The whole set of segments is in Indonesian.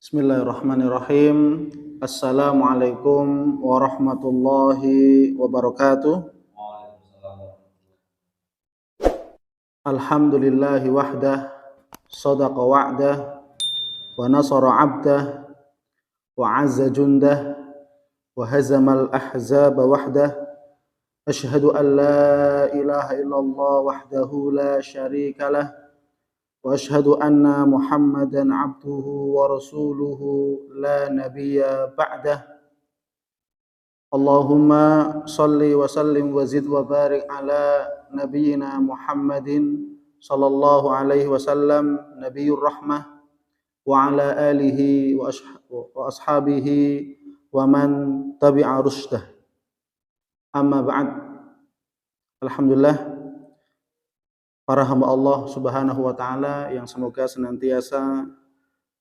Bismillahirrahmanirrahim. Assalamualaikum warahmatullahi wabarakatuh. Alhamdulillahi wahdah, sadaqa wa'dah, wa nasara 'abdah, wa 'azza jundah, wa hazamal ahzaba wahdah. Asyhadu an la ilaha illallah wahdahu la syarika lah. Wa asyhadu anna Muhammadan abduhu wa rasuluhu la nabiyya ba'dah. Allahumma salli wa sallim wa zid wa barik ala nabiyyina Muhammadin sallallahu alaihi wasallam nabiyyur rahmah wa ala alihi wa ashabihi wa man tabi'a rusdah. Amma ba'd. Alhamdulillah, para hamba Allah Subhanahu wa taala yang semoga senantiasa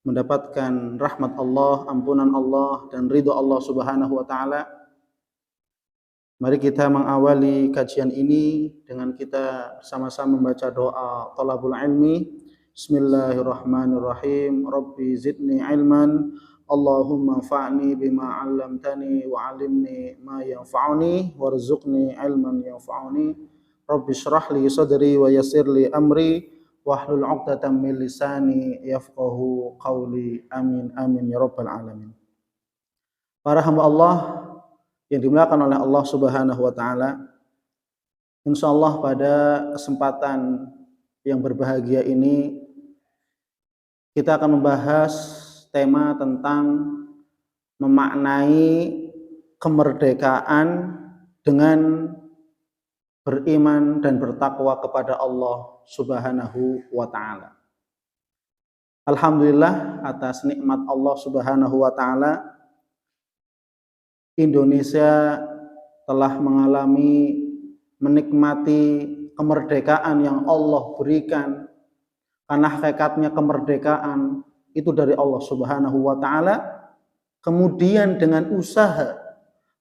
mendapatkan rahmat Allah, ampunan Allah dan ridha Allah Subhanahu wa taala. Mari kita mengawali kajian ini dengan kita sama-sama membaca doa thalabul ilmi. Bismillahirrahmanirrahim. Rabbi zidni ilman. Allahumma fa'ni bima 'allamtani wa 'allimni ma yanfa'uni warzuqni ilman yanfa'uni. Rabbi shrah li sadri wa yassir li amri wahlul 'uqdatam min lisani yafqahu qawli. Amin amin ya rabbal alamin. Para hamba Allah yang dimuliakan oleh Allah Subhanahu wa taala, insyaallah pada kesempatan yang berbahagia ini kita akan membahas tema tentang memaknai kemerdekaan dengan beriman dan bertakwa kepada Allah Subhanahu wa taala. Alhamdulillah atas nikmat Allah Subhanahu wa taala, Indonesia telah menikmati kemerdekaan yang Allah berikan. Karena hakikatnya kemerdekaan itu dari Allah Subhanahu wa taala. Kemudian dengan usaha,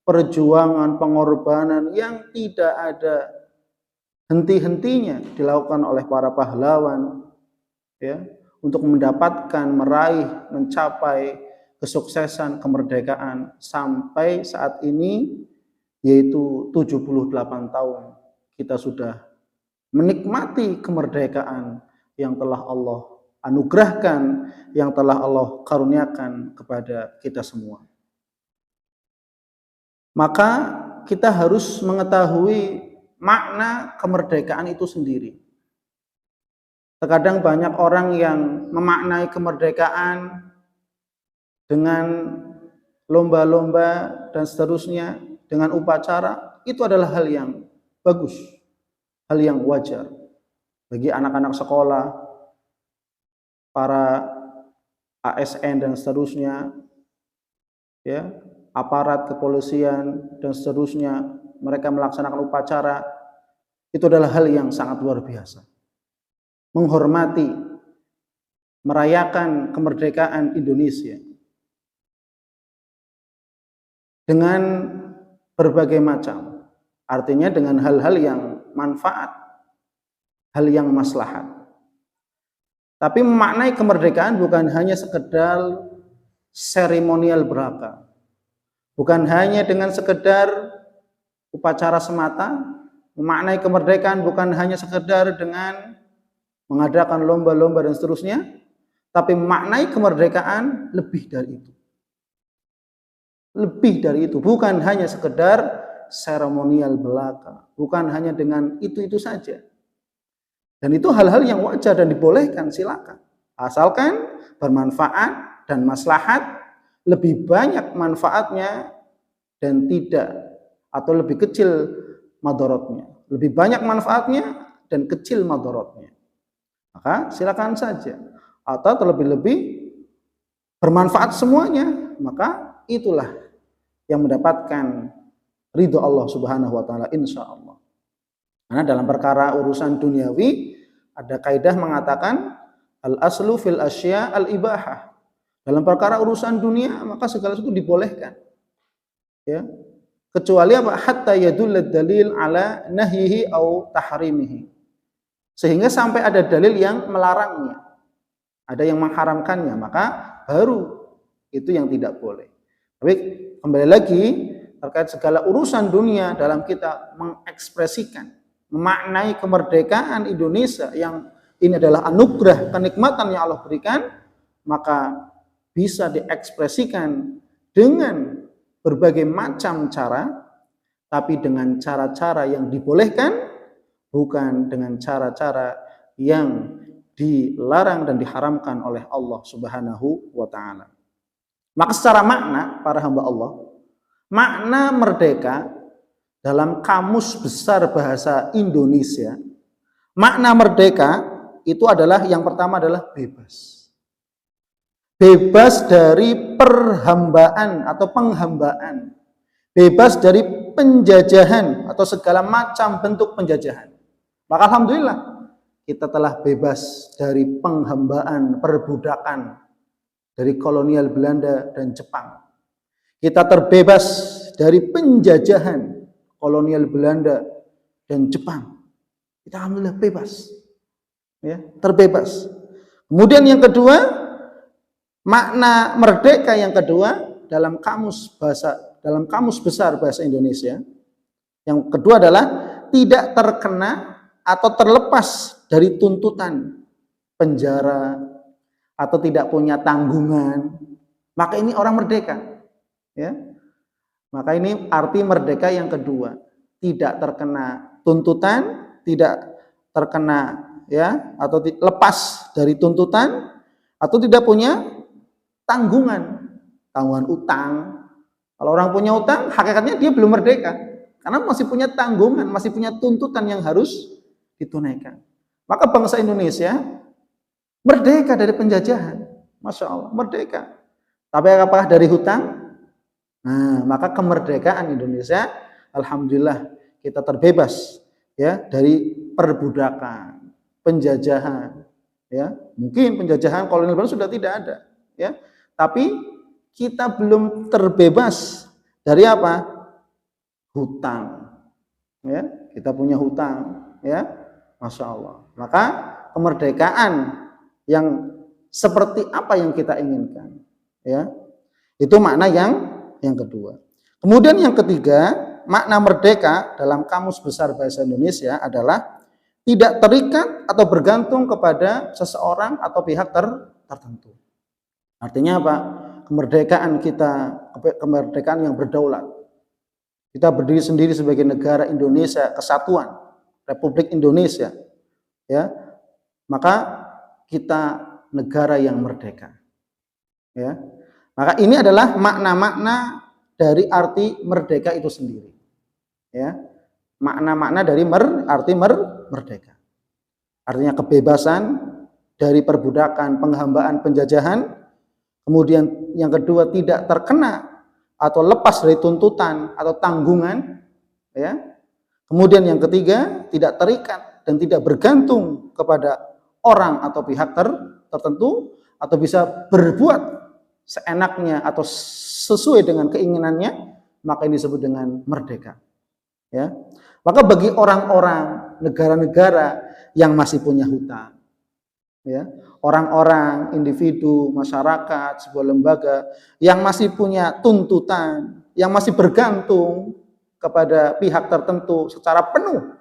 perjuangan, pengorbanan yang tidak ada henti-hentinya dilakukan oleh para pahlawan, ya, untuk mendapatkan, meraih, mencapai kesuksesan kemerdekaan sampai saat ini, yaitu 78 tahun kita sudah menikmati kemerdekaan yang telah Allah anugerahkan, yang telah Allah karuniakan kepada kita semua. Maka kita harus mengetahui makna kemerdekaan itu sendiri. Terkadang banyak orang yang memaknai kemerdekaan dengan lomba-lomba dan seterusnya, dengan upacara. Itu adalah hal yang bagus, hal yang wajar bagi anak-anak sekolah, para ASN dan seterusnya, ya, aparat kepolisian dan seterusnya, mereka melaksanakan upacara. Itu adalah hal yang sangat luar biasa. Menghormati, merayakan kemerdekaan Indonesia dengan berbagai macam, artinya dengan hal-hal yang manfaat, hal yang maslahat. Tapi memaknai kemerdekaan bukan hanya sekedar seremonial belaka, bukan hanya dengan sekedar upacara semata. Memaknai kemerdekaan bukan hanya sekedar dengan mengadakan lomba-lomba dan seterusnya, tapi memaknai kemerdekaan lebih dari itu. Lebih dari itu, bukan hanya sekedar seremonial belaka, bukan hanya dengan itu-itu saja. Dan itu hal-hal yang wajar dan dibolehkan, silakan. Asalkan bermanfaat dan maslahat, lebih banyak manfaatnya dan tidak, atau lebih kecil madorotnya. Lebih banyak manfaatnya dan kecil madorotnya. Maka silakan saja. Atau terlebih-lebih bermanfaat semuanya, maka itulah yang mendapatkan ridho Allah Subhanahu wa taala, insyaallah. Karena dalam perkara urusan duniawi ada kaidah mengatakan al aslu fil asya al ibahah. Dalam perkara urusan dunia maka segala sesuatu dibolehkan. Ya. Kecuali apa? Hatta yadullad dalil ala nahyihi au tahrimihi. Sehingga sampai ada dalil yang melarangnya, ada yang mengharamkannya, maka baru Itu yang tidak boleh. Tapi kembali lagi terkait segala urusan dunia dalam kita mengekspresikan, memaknai kemerdekaan Indonesia yang ini adalah anugerah, kenikmatan yang Allah berikan, maka bisa diekspresikan dengan berbagai macam cara, tapi dengan cara-cara yang dibolehkan, bukan dengan cara-cara yang dilarang dan diharamkan oleh Allah Subhanahu wa Ta'ala. Maka secara makna, para hamba Allah, makna merdeka dalam kamus besar bahasa Indonesia, makna merdeka itu adalah yang pertama adalah bebas. Bebas dari perhambaan atau penghambaan. Bebas dari penjajahan atau segala macam bentuk penjajahan. Maka alhamdulillah kita telah bebas dari penghambaan, perbudakan dari kolonial Belanda dan Jepang. Kita terbebas dari penjajahan kolonial Belanda dan Jepang. Kita alhamdulillah bebas. Ya, terbebas. Kemudian yang kedua, makna merdeka yang kedua dalam kamus besar bahasa Indonesia, yang kedua adalah tidak terkena atau terlepas dari tuntutan penjara atau tidak punya tanggungan, maka ini orang merdeka. Ya, maka ini arti merdeka yang kedua, tidak terkena tuntutan, tidak terkena ya atau lepas dari tuntutan, atau tidak punya tanggungan utang. Kalau orang punya utang, hakikatnya dia belum merdeka, karena masih punya tanggungan, masih punya tuntutan yang harus ditunaikan. Maka bangsa Indonesia merdeka dari penjajahan, Masya Allah, merdeka. Tapi apakah dari hutang? Nah, maka kemerdekaan Indonesia, alhamdulillah kita terbebas ya dari perbudakan, penjajahan. Ya, mungkin penjajahan kolonial Belanda sudah tidak ada, ya. Tapi kita belum terbebas dari apa? Hutang. Ya, kita punya hutang, ya. Masya Allah. Maka kemerdekaan yang seperti apa yang kita inginkan, ya. Itu makna yang kedua. Kemudian yang ketiga, makna merdeka dalam kamus besar bahasa Indonesia adalah tidak terikat atau bergantung kepada seseorang atau pihak tertentu. Artinya apa? Kemerdekaan kita, kemerdekaan yang berdaulat. Kita berdiri sendiri sebagai negara Indonesia Kesatuan, Republik Indonesia, ya. Maka kita negara yang merdeka, ya. Maka ini adalah makna-makna dari arti merdeka itu sendiri, ya. Makna-makna dari arti merdeka. Artinya kebebasan dari perbudakan, penghambaan, penjajahan. Kemudian yang kedua, tidak terkena atau lepas dari tuntutan atau tanggungan, ya. Kemudian yang ketiga, tidak terikat dan tidak bergantung kepada orang atau pihak tertentu, atau bisa berbuat seenaknya atau sesuai dengan keinginannya, maka ini disebut dengan merdeka. Ya. Maka bagi orang-orang, negara-negara yang masih punya hutang, ya, orang-orang, individu, masyarakat, sebuah lembaga yang masih punya tuntutan, yang masih bergantung kepada pihak tertentu secara penuh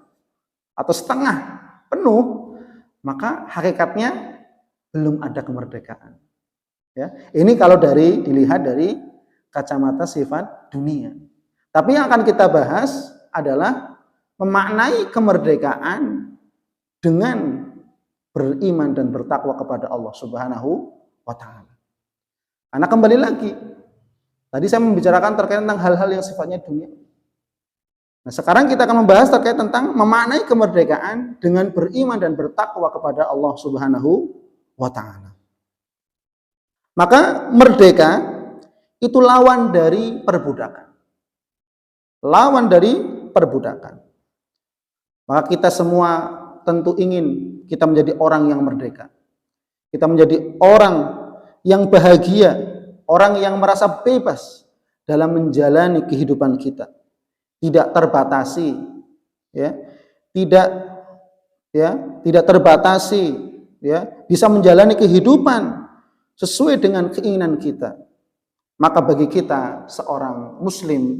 atau setengah penuh, maka hakikatnya belum ada kemerdekaan. Ya, ini kalau dilihat dari kacamata sifat dunia. Tapi yang akan kita bahas adalah memaknai kemerdekaan dengan beriman dan bertakwa kepada Allah Subhanahu wa Ta'ala. Karena kembali lagi, tadi saya membicarakan terkait tentang hal-hal yang sifatnya dunia. Nah, sekarang kita akan membahas terkait tentang memaknai kemerdekaan dengan beriman dan bertakwa kepada Allah Subhanahu wa Ta'ala. Maka merdeka itu lawan dari perbudakan. Lawan dari perbudakan. Maka kita semua tentu ingin kita menjadi orang yang merdeka. Kita menjadi orang yang bahagia, orang yang merasa bebas dalam menjalani kehidupan kita. Tidak terbatasi, ya. Tidak terbatasi, ya. Bisa menjalani kehidupan sesuai dengan keinginan kita. Maka bagi kita seorang muslim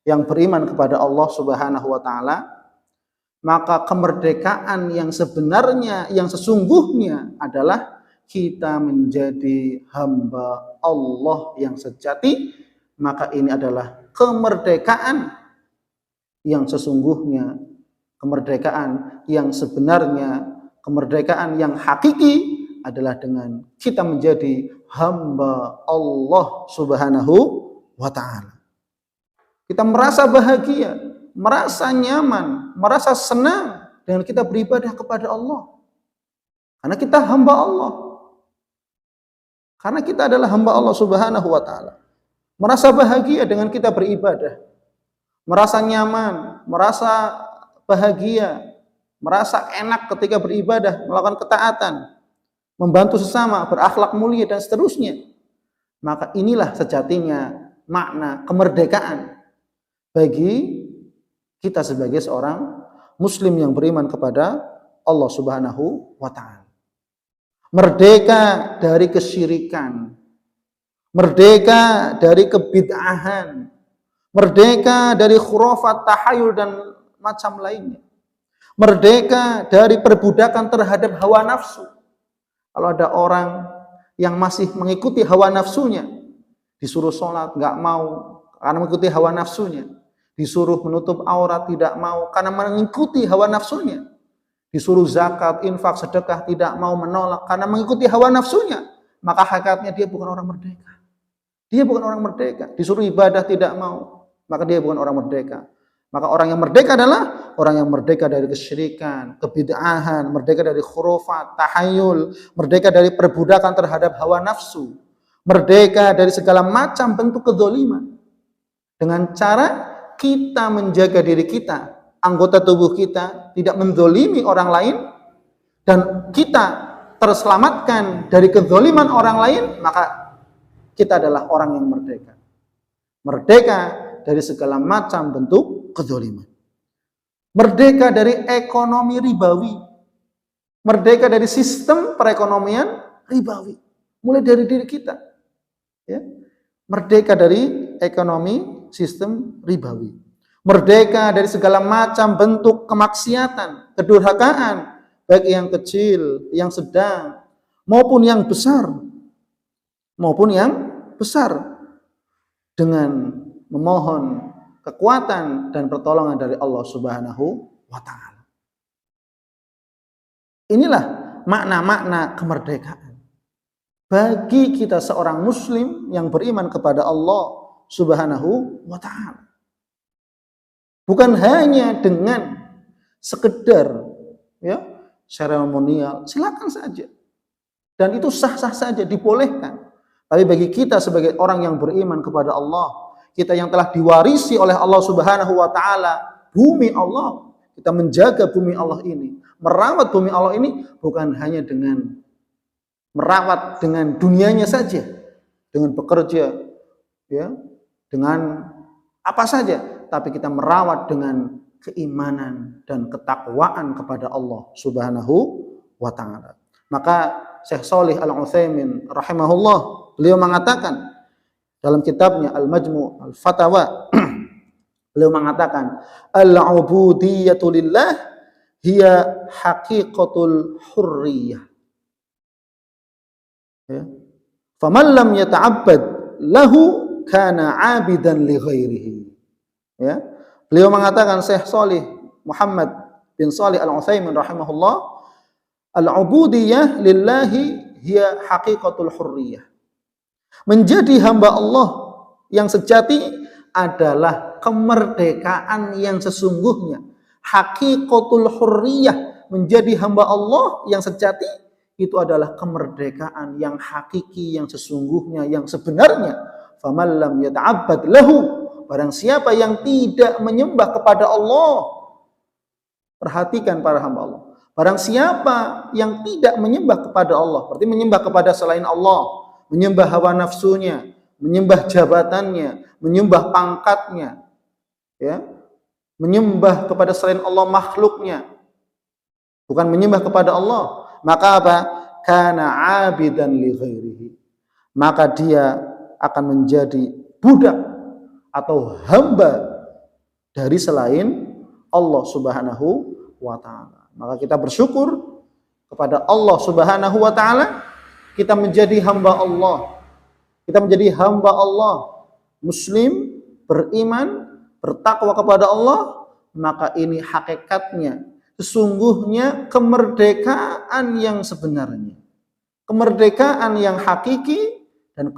yang beriman kepada Allah Subhanahu wa taala, maka kemerdekaan yang sebenarnya, yang sesungguhnya adalah kita menjadi hamba Allah yang sejati. Maka ini adalah kemerdekaan yang sesungguhnya, kemerdekaan yang sebenarnya, kemerdekaan yang hakiki adalah dengan kita menjadi hamba Allah Subhanahu wa taala. Kita merasa bahagia, merasa nyaman, merasa senang dengan kita beribadah kepada Allah. Karena kita hamba Allah. Karena kita adalah hamba Allah Subhanahu wa taala. Merasa bahagia dengan kita beribadah. Merasa nyaman, merasa bahagia, merasa enak ketika beribadah, melakukan ketaatan, membantu sesama, berakhlak mulia dan seterusnya. Maka inilah sejatinya makna kemerdekaan bagi kita sebagai seorang muslim yang beriman kepada Allah Subhanahu wa taala. Merdeka dari kesyirikan, merdeka dari kebid'ahan, merdeka dari khurafat, tahayul dan macam lainnya. Merdeka dari perbudakan terhadap hawa nafsu. Kalau ada orang yang masih mengikuti hawa nafsunya, disuruh sholat, nggak mau karena mengikuti hawa nafsunya. Disuruh menutup aurat, tidak mau karena mengikuti hawa nafsunya. Disuruh zakat, infak, sedekah, tidak mau, menolak karena mengikuti hawa nafsunya. Maka hakikatnya dia bukan orang merdeka. Dia bukan orang merdeka. Disuruh ibadah, tidak mau, maka dia bukan orang merdeka. Maka orang yang merdeka adalah orang yang merdeka dari kesyirikan, kebid'ahan, merdeka dari khurafat, tahayul, merdeka dari perbudakan terhadap hawa nafsu, merdeka dari segala macam bentuk kezaliman. Dengan cara kita menjaga diri kita, anggota tubuh kita tidak menzalimi orang lain, dan kita terselamatkan dari kezaliman orang lain, maka kita adalah orang yang merdeka. Merdeka dari segala macam bentuk kezaliman. Merdeka dari ekonomi ribawi. Merdeka dari sistem perekonomian ribawi. Mulai dari diri kita. Ya. Merdeka dari ekonomi sistem ribawi. Merdeka dari segala macam bentuk kemaksiatan, kedurhakaan, baik yang kecil, yang sedang, maupun yang besar. Maupun yang besar. Dengan memohon kekuatan dan pertolongan dari Allah Subhanahu wa taala. Inilah makna-makna kemerdekaan. Bagi kita seorang muslim yang beriman kepada Allah Subhanahu wa taala. Bukan hanya dengan sekedar ya seremonial, silakan saja. Dan itu sah-sah saja, dibolehkan. Tapi bagi kita sebagai orang yang beriman kepada Allah, kita yang telah diwarisi oleh Allah Subhanahu wa taala bumi Allah, kita menjaga bumi Allah ini, merawat bumi Allah ini bukan hanya dengan merawat dengan dunianya saja, dengan bekerja ya, dengan apa saja, tapi kita merawat dengan keimanan dan ketakwaan kepada Allah Subhanahu wa taala. Maka Syekh Shalih Al-Utsaimin rahimahullah, beliau mengatakan dalam kitabnya Al-Majmu' Al-Fatawa, beliau mengatakan al-ubudiyatu lillah hiya haqiqatul hurriyah. Ya. Faman lam yata'abbad lahu kana 'abidan li ghairihi. Ya. Beliau mengatakan, Syekh Shalih Muhammad bin Shalih Al-Utsaimin rahimahullah, al-ubudiyah lillahi hiya haqiqatul hurriyah. Menjadi hamba Allah yang sejati adalah kemerdekaan yang sesungguhnya. Haqiqatul hurriyah, menjadi hamba Allah yang sejati, itu adalah kemerdekaan yang hakiki, yang sesungguhnya, yang sebenarnya. Faman lam yata'abbad lahu, barang siapa yang tidak menyembah kepada Allah. Perhatikan para hamba Allah. Barang siapa yang tidak menyembah kepada Allah, berarti menyembah kepada selain Allah, menyembah hawa nafsunya, menyembah jabatannya, menyembah pangkatnya, ya, menyembah kepada selain Allah makhluknya, bukan menyembah kepada Allah, maka apa? Kana 'abidan li ghairihi. Maka dia akan menjadi budak atau hamba dari selain Allah Subhanahu wa taala. Maka kita bersyukur kepada Allah Subhanahu wa taala, kita menjadi hamba Allah. Kita menjadi hamba Allah, muslim, beriman, bertakwa kepada Allah, maka ini hakikatnya sesungguhnya kemerdekaan yang sebenarnya. Kemerdekaan yang hakiki dan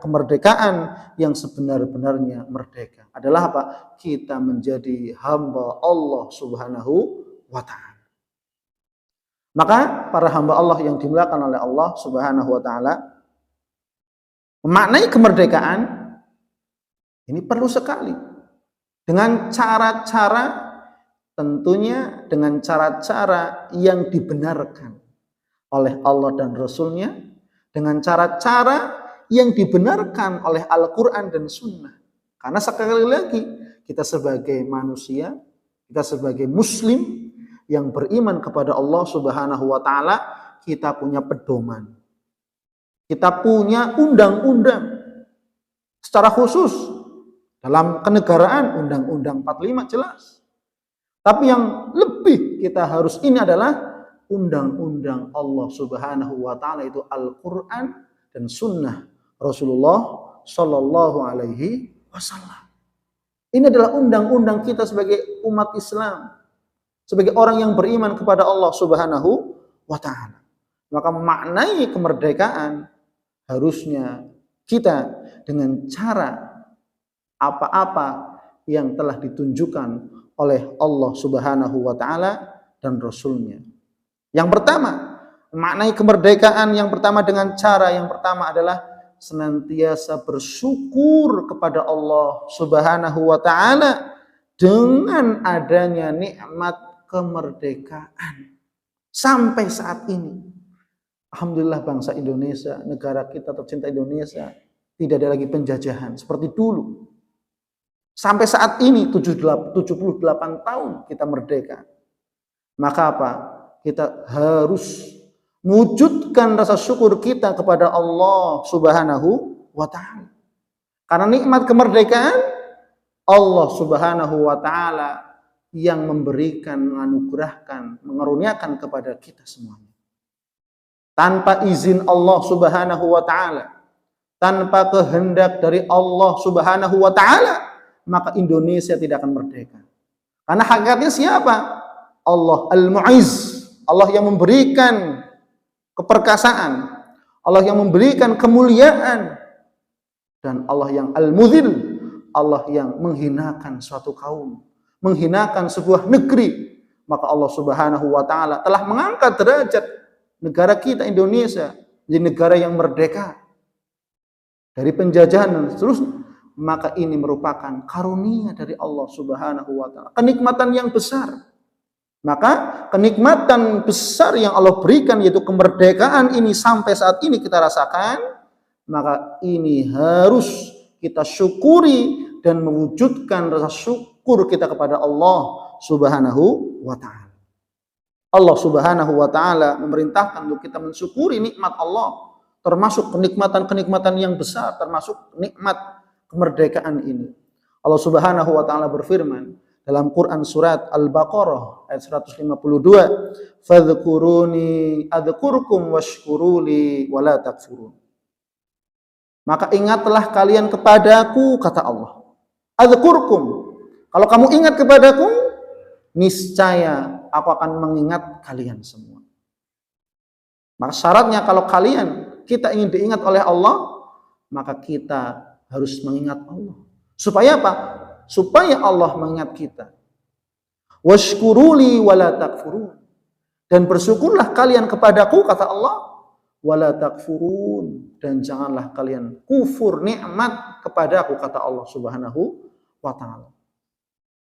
kemerdekaan yang sebenar-benarnya merdeka adalah apa? Kita menjadi hamba Allah Subhanahu wa taala. Maka para hamba Allah yang dimuliakan oleh Allah Subhanahu wa taala, memaknai kemerdekaan ini perlu sekali dengan cara-cara, tentunya dengan cara-cara yang dibenarkan oleh Allah dan Rasul-Nya, dengan cara-cara yang dibenarkan oleh Al-Quran dan Sunnah. Karena sekali lagi, kita sebagai manusia, kita sebagai muslim yang beriman kepada Allah Subhanahu wa taala, kita punya pedoman. Kita punya undang-undang. Secara khusus dalam kenegaraan Undang-Undang 45 jelas. Tapi yang lebih kita harus ini adalah undang-undang Allah Subhanahu wa taala, itu Al-Qur'an dan Sunnah Rasulullah Shallallahu alaihi wasallam. Ini adalah undang-undang kita sebagai umat Islam, sebagai orang yang beriman kepada Allah Subhanahu wa taala. Maka memaknai kemerdekaan harusnya kita dengan cara apa-apa yang telah ditunjukkan oleh Allah Subhanahu wa taala dan Rasul-Nya. Yang pertama, maknai kemerdekaan yang pertama dengan cara yang pertama adalah senantiasa bersyukur kepada Allah Subhanahu wa taala dengan adanya nikmat kemerdekaan. Sampai saat ini, alhamdulillah bangsa Indonesia, negara kita tercinta Indonesia, tidak ada lagi penjajahan seperti dulu. Sampai saat ini 78 tahun kita merdeka. Maka apa? Kita harus mewujudkan rasa syukur kita kepada Allah Subhanahu wa taala. Karena nikmat kemerdekaan Allah Subhanahu wa taala yang memberikan, menganugerahkan, mengaruniakan kepada kita semuanya. Tanpa izin Allah Subhanahu wa taala, tanpa kehendak dari Allah Subhanahu wa taala, maka Indonesia tidak akan merdeka. Karena hakikatnya siapa? Allah Al-Mu'izz, Allah yang memberikan keperkasaan, Allah yang memberikan kemuliaan, dan Allah yang Al-Mudhil, Allah yang menghinakan suatu kaum, menghinakan sebuah negeri. Maka Allah Subhanahu wa taala telah mengangkat derajat negara kita Indonesia menjadi negara yang merdeka dari penjajahan dan seterusnya. Maka ini merupakan karunia dari Allah Subhanahu wa taala, kenikmatan yang besar. Maka kenikmatan besar yang Allah berikan, yaitu kemerdekaan ini sampai saat ini kita rasakan, maka ini harus kita syukuri dan mewujudkan rasa syukur kita kepada Allah Subhanahu wa taala. Allah Subhanahu wa taala memerintahkan untuk kita mensyukuri nikmat Allah, termasuk kenikmatan-kenikmatan yang besar, termasuk nikmat kemerdekaan ini. Allah Subhanahu wa taala berfirman dalam Quran surat Al-Baqarah ayat 152, "Fadhkuruni adzkurkum washkuruli wala takfurun." Maka ingatlah kalian kepadaku, kata Allah. Adzkurkum. Kalau kamu ingat kepadaku, niscaya aku akan mengingat kalian semua. Maka syaratnya kalau kita ingin diingat oleh Allah, maka kita harus mengingat Allah. Supaya apa? Supaya Allah mengingat kita. Washkuruli wala takfurun. Dan bersyukurlah kalian kepadaku, kata Allah, wala takfurun, dan janganlah kalian kufur nikmat kepadaku, kata Allah Subhanahu wa taala.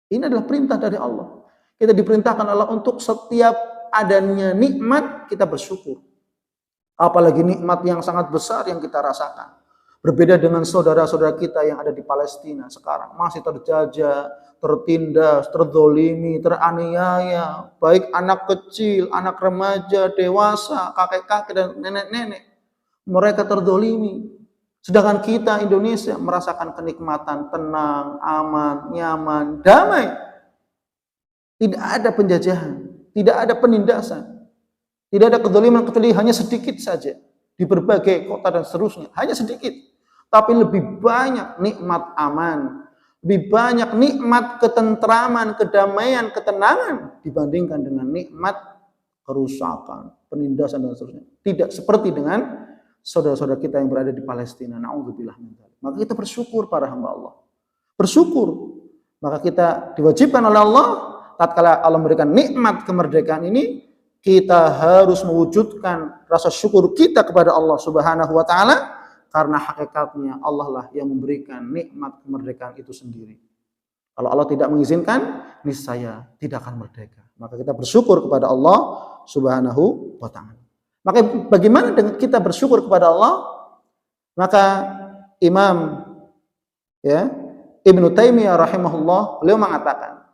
Ini adalah perintah dari Allah. Kita diperintahkan Allah untuk setiap adanya nikmat kita bersyukur. Apalagi nikmat yang sangat besar yang kita rasakan. Berbeda dengan saudara-saudara kita yang ada di Palestina sekarang, masih terjajah, tertindas, terzolimi, teraniaya, baik anak kecil, anak remaja, dewasa, kakek-kakek dan nenek-nenek. Mereka terzolimi Sedangkan kita Indonesia merasakan kenikmatan tenang, aman, nyaman, damai. Tidak ada penjajahan, tidak ada penindasan, tidak ada kedzaliman kecuali hanya sedikit saja di berbagai kota dan seterusnya, hanya sedikit. Tapi lebih banyak nikmat aman, lebih banyak nikmat ketentraman, kedamaian, ketenangan dibandingkan dengan nikmat kerusakan, penindasan dan seterusnya. Tidak seperti dengan saudara-saudara kita yang berada di Palestina. Na'udzubillah min dzalik. Maka kita bersyukur para hamba Allah. Bersyukur. Maka kita diwajibkan oleh Allah tatkala Allah memberikan nikmat kemerdekaan ini, kita harus mewujudkan rasa syukur kita kepada Allah Subhanahu wa taala, karena hakikatnya Allah lah yang memberikan nikmat kemerdekaan itu sendiri. Kalau Allah tidak mengizinkan, niscaya tidak akan merdeka. Maka kita bersyukur kepada Allah Subhanahu wa taala. Maka bagaimana dengan kita bersyukur kepada Allah? Maka Imam Ibnu Taimiyah rahimahullah, beliau mengatakan,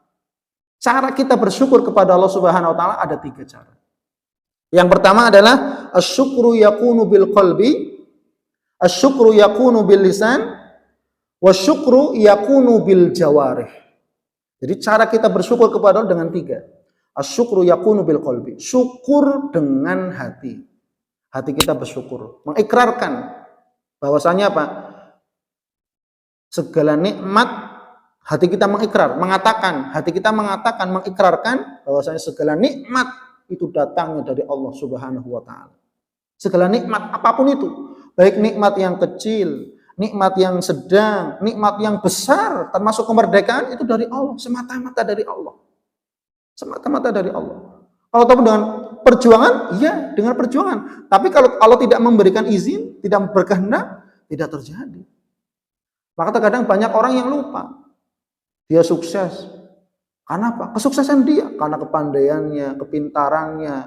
cara kita bersyukur kepada Allah Subhanahu wa taala ada 3 cara. Yang pertama adalah asyukru yakunu bil qalbi, asyukru yakunu bil lisan, wasyukru yakunu bil jawarih. Jadi cara kita bersyukur kepada Allah dengan 3. Asyukru yakunu bil qalbi, syukur dengan hati. Hati kita bersyukur, mengikrarkan bahwasanya apa? Segala nikmat hati kita mengikrar, hati kita mengatakan, mengikrarkan bahwasanya segala nikmat itu datangnya dari Allah Subhanahu wa taala. Segala nikmat apapun itu, baik nikmat yang kecil, nikmat yang sedang, nikmat yang besar, termasuk kemerdekaan, itu dari Allah, semata-mata dari Allah. Semata-mata dari Allah. Kalau tahu dengan perjuangan, iya dengan perjuangan. Tapi kalau Allah tidak memberikan izin, tidak berkehendak, tidak terjadi. Maka terkadang banyak orang yang lupa. Dia sukses. Karena apa? Kesuksesan dia. Karena kepandaiannya, kepintarannya,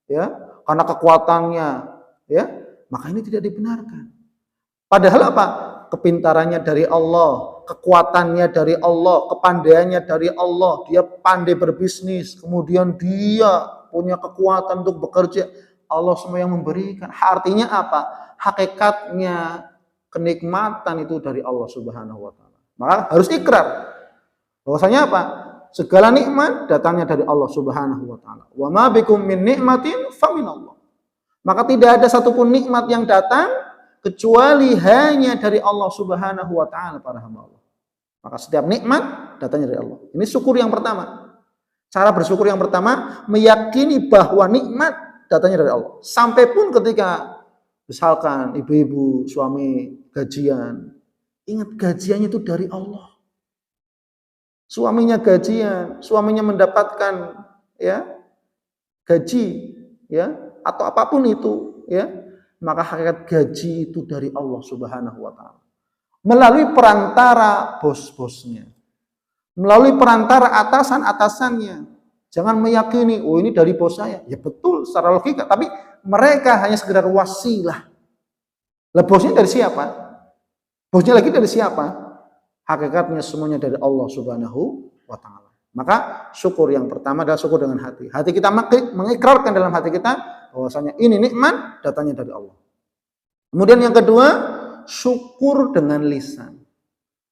ya, karena kekuatannya, ya. Maka ini tidak dibenarkan. Padahal apa? Kepintarannya dari Allah, kekuatannya dari Allah, kepandaiannya dari Allah. Dia pandai berbisnis, kemudian dia punya kekuatan untuk bekerja. Allah semua yang memberikan. Artinya apa? Hakikatnya kenikmatan itu dari Allah Subhanahu wa taala. Maka harus ikrar. Bahwasanya apa? Segala nikmat datangnya dari Allah Subhanahu wa taala. Wa ma bikum min nikmatin faminallah. Maka tidak ada satupun nikmat yang datang kecuali hanya dari Allah Subhanahu wa taala para hamba Allah. Maka setiap nikmat datangnya dari Allah. Ini syukur yang pertama. Cara bersyukur yang pertama, meyakini bahwa nikmat datangnya dari Allah. Sampai pun ketika misalkan ibu-ibu suami gajian, ingat gajiannya itu dari Allah. Suaminya gajian, suaminya mendapatkan gaji, atau apapun itu, maka hakikat gaji itu dari Allah Subhanahu wa taala. Melalui perantara bos-bosnya, melalui perantara atasan-atasannya. Jangan meyakini, oh ini dari bos saya. Ya betul secara logika, tapi mereka hanya sekedar wasilah. Lah bosnya dari siapa? Bosnya lagi dari siapa? Hakikatnya semuanya dari Allah Subhanahu wa taala. Maka syukur yang pertama adalah syukur dengan hati. Hati kita mengikrarkan dalam hati kita bahwasanya ini nikmat datangnya dari Allah. Kemudian yang kedua, syukur dengan lisan.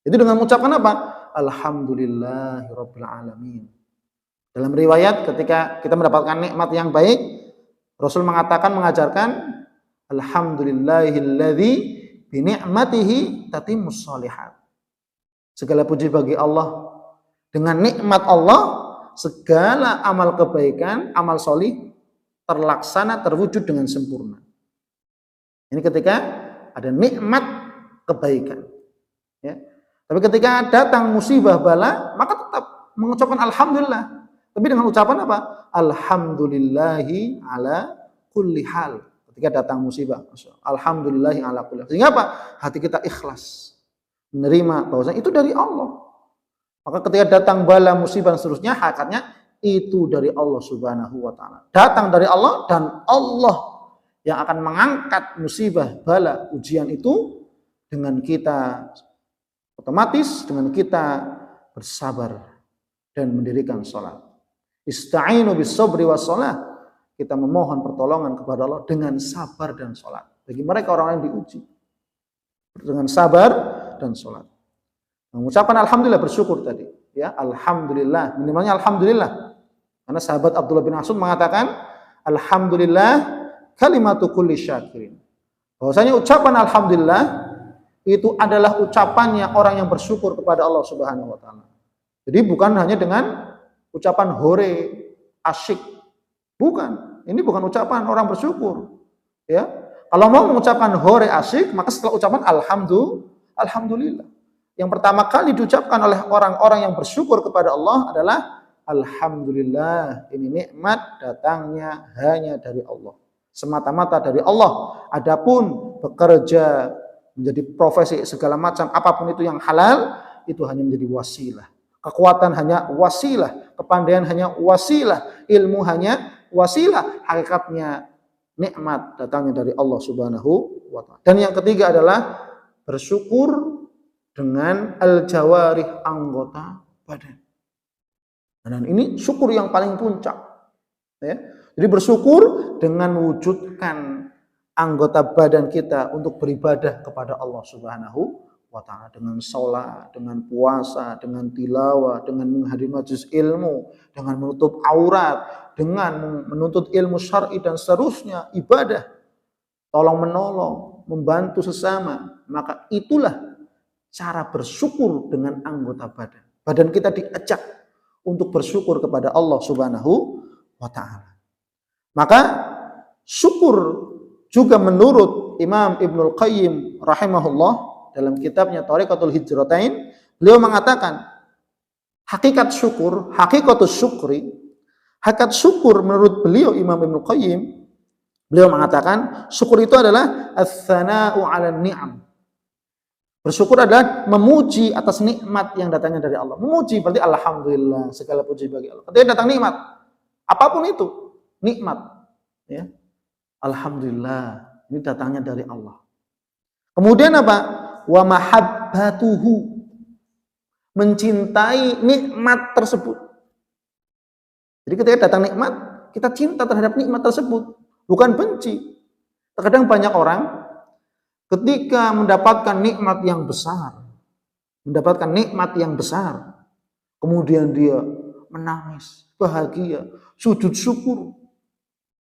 Itu dengan mengucapkan apa? Alhamdulillahirabbil alamin. Dalam riwayat ketika kita mendapatkan nikmat yang baik, Rasul mengajarkan alhamdulillahilladzi bi ni'matihi tatimmus shalihat. Segala puji bagi Allah. Dengan nikmat Allah, segala amal kebaikan, amal solih terlaksana, terwujud dengan sempurna. Ini ketika ada nikmat kebaikan. Ya. Tapi ketika datang musibah bala, maka tetap mengucapkan alhamdulillah. Tapi dengan ucapan apa? Alhamdulillahi ala kulli hal. Ketika datang musibah, alhamdulillahi ala kulli hal. Sehingga apa? Hati kita ikhlas menerima bahwasanya itu dari Allah. Maka ketika datang bala, musibah dan seterusnya, hakikatnya itu dari Allah Subhanahu wa taala. Datang dari Allah dan Allah yang akan mengangkat musibah, bala, ujian itu dengan kita otomatis dengan kita bersabar dan mendirikan salat. Ista'inu bis sabri was shalah. Kita memohon pertolongan kepada Allah dengan sabar dan salat. Bagi mereka orang yang diuji. dengan sabar dan sholat. Mengucapkan alhamdulillah, bersyukur tadi, ya, alhamdulillah, minimalnya alhamdulillah. Karena sahabat Abdullah bin Mas'ud mengatakan, alhamdulillah kalimatu kulli syakirin. Bahwasanya ucapan alhamdulillah itu adalah ucapannya orang yang bersyukur kepada Allah Subhanahu wa taala. Jadi bukan hanya dengan ucapan hore, asyik. Bukan. Ini bukan ucapan orang bersyukur. Ya. Kalau mau mengucapkan hore asyik, maka setelah ucapan alhamdulillah. Yang pertama kali diucapkan oleh orang-orang yang bersyukur kepada Allah adalah alhamdulillah. Ini nikmat datangnya hanya dari Allah. Semata-mata dari Allah. Adapun bekerja, menjadi profesi segala macam apapun itu yang halal, itu hanya menjadi wasilah. Kekuatan hanya wasilah, kepandaian hanya wasilah, ilmu hanya wasilah. Hakikatnya nikmat datangnya dari Allah Subhanahu wa taala. Dan yang ketiga adalah bersyukur dengan al-jawarih, anggota badan. Dan ini syukur yang paling puncak. Ya. Jadi bersyukur dengan mewujudkan anggota badan kita untuk beribadah kepada Allah Subhanahu wa taala, dengan sholat, dengan puasa, dengan tilawah, dengan menghadiri majelis ilmu, dengan menutup aurat, dengan menuntut ilmu syar'i dan seterusnya, ibadah, tolong menolong, membantu sesama. Maka itulah cara bersyukur dengan anggota badan. Badan kita diajak untuk bersyukur kepada Allah Subhanahu wa taala. Maka syukur juga menurut Imam Ibnul Qayyim rahimahullah dalam kitabnya Thariqatul Hijratain, beliau mengatakan hakikat syukur, hakikatus syukri, hakikat syukur menurut beliau Imam Ibnul Qayyim, beliau mengatakan syukur itu adalah ats-tsana'u 'alan ni'am. Bersyukur adalah memuji atas nikmat yang datangnya dari Allah. Memuji berarti alhamdulillah, segala puji bagi Allah. Ketika datang nikmat, apapun itu, nikmat, ya. Alhamdulillah, ini datangnya dari Allah. Kemudian apa? Wa mahabbatuhu, mencintai nikmat tersebut. Jadi ketika datang nikmat, kita cinta terhadap nikmat tersebut, bukan benci. Terkadang banyak orang ketika mendapatkan nikmat yang besar, kemudian dia menangis, bahagia, sujud syukur,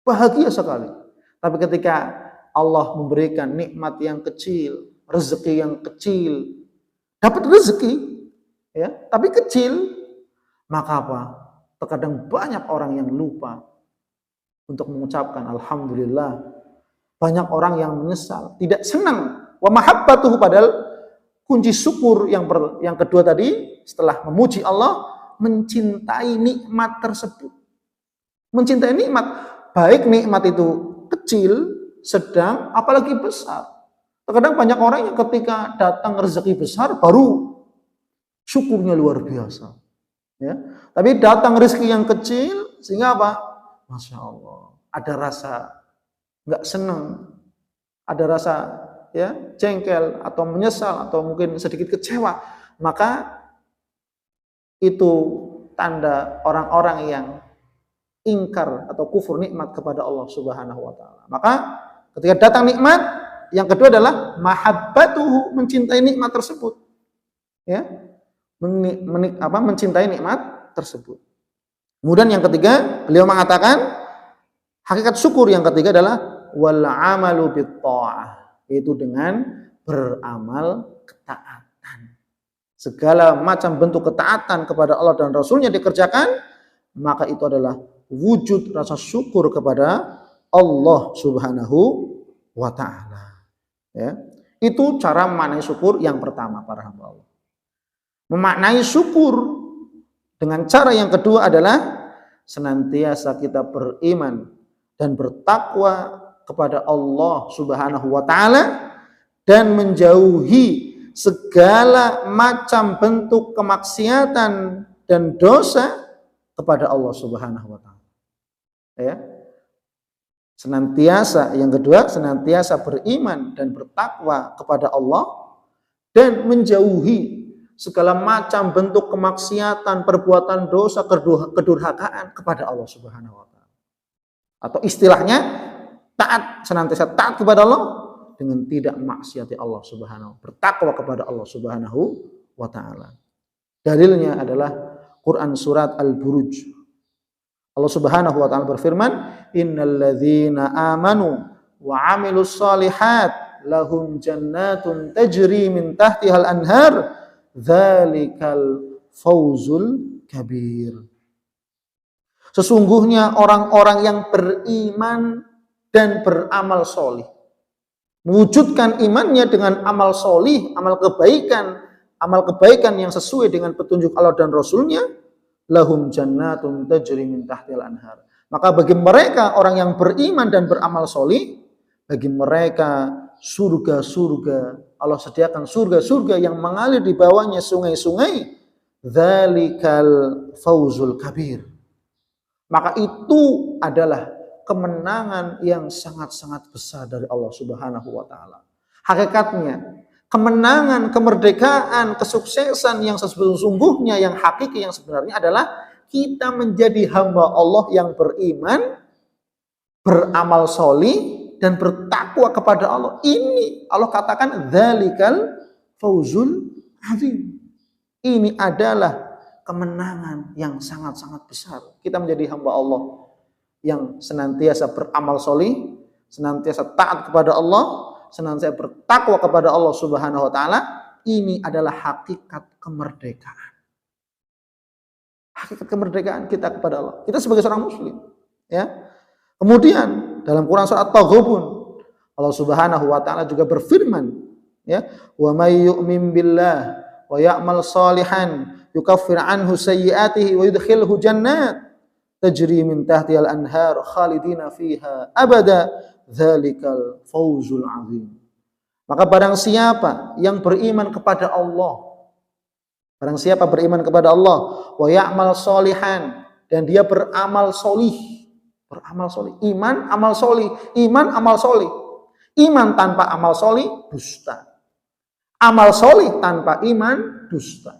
bahagia sekali. Tapi ketika Allah memberikan nikmat yang kecil, rezeki yang kecil, dapat rezeki, ya, tapi kecil, maka apa? Terkadang banyak orang yang lupa untuk mengucapkan alhamdulillah. Banyak orang yang menyesal, tidak senang. Wa mahabbatuhu, padahal kunci syukur yang kedua tadi setelah memuji Allah, mencintai nikmat tersebut. Mencintai nikmat, baik nikmat itu kecil, sedang, apalagi besar. Terkadang banyak orang yang ketika datang rezeki besar baru syukurnya luar biasa. Ya. Tapi datang rezeki yang kecil sehingga apa? Masya Allah, ada rasa nggak senang, ada rasa, ya, jengkel atau menyesal atau mungkin sedikit kecewa. Maka itu tanda orang-orang yang ingkar atau kufur nikmat kepada Allah Subhanahu wa taala. Maka ketika datang nikmat, yang kedua adalah mahabbatuhu, mencintai nikmat tersebut. Ya. Mencintai nikmat tersebut. Kemudian yang ketiga, beliau mengatakan hakikat syukur yang ketiga adalah wal amalu bit ta'ah, yaitu dengan beramal ketaatan. Segala macam bentuk ketaatan kepada Allah dan Rasulnya dikerjakan, maka itu adalah wujud rasa syukur kepada Allah Subhanahu wa ta'ala. Ya. Itu cara memaknai syukur yang pertama, para hamba Allah. Memaknai syukur dengan cara yang kedua adalah senantiasa kita beriman dan bertakwa kepada Allah Subhanahu wa ta'ala dan menjauhi segala macam bentuk kemaksiatan dan dosa kepada Allah Subhanahu wa ta'ala. Ya. Senantiasa, yang kedua, senantiasa beriman dan bertakwa kepada Allah dan menjauhi segala macam bentuk kemaksiatan, perbuatan dosa, kedurhakaan kepada Allah Subhanahu wa ta'ala. Atau istilahnya taat, senantiasa taat kepada Allah dengan tidak maksiati Allah Subhanahu, bertakwa kepada Allah Subhanahu wa taala. Dalilnya adalah Quran surat Al-Buruj. Allah Subhanahu wa taala berfirman, "Innalladzina amanu wa 'amilus shalihat lahum jannatun tajri min tahtihal anhar, dzalikal fawzul kabir." Sesungguhnya orang-orang yang beriman dan beramal solih, mewujudkan imannya dengan amal solih, amal kebaikan yang sesuai dengan petunjuk Allah dan Rasulnya, lahum jannatun tajri min tahtil anhar. Maka bagi mereka orang yang beriman dan beramal solih, bagi mereka surga-surga, Allah sediakan surga-surga yang mengalir di bawahnya sungai-sungai, dzalikal fawzul kabir. Maka itu adalah kemenangan yang sangat-sangat besar dari Allah Subhanahu wa taala. Hakikatnya, kemenangan, kemerdekaan, kesuksesan yang sesungguhnya, yang hakiki, yang sebenarnya adalah kita menjadi hamba Allah yang beriman, beramal solih, dan bertakwa kepada Allah. Ini Allah katakan dzalikal fawzul azim. Ini adalah kemenangan yang sangat-sangat besar. Kita menjadi hamba Allah yang senantiasa beramal solih, senantiasa taat kepada Allah, senantiasa bertakwa kepada Allah Subhanahu wa taala. Ini adalah hakikat kemerdekaan. Hakikat kemerdekaan kita kepada Allah. Kita sebagai seorang muslim, ya. Kemudian dalam Quran surat At-Taghabun, Allah Subhanahu wa taala juga berfirman, ya, "Wa may yu'min billah wa ya'mal shalihan yukaffir anhu sayyi'atihi wa yudkhilhu jannat tajri min tahtihal anhar khalidina fiha abada dzalikal fawzul azim." Maka barang siapa yang beriman kepada Allah, barang siapa beriman kepada Allah, wa ya'mal sholihan, dan dia beramal solih, iman, amal solih, iman, amal solih. Iman tanpa amal solih dusta. Amal solih tanpa iman dusta.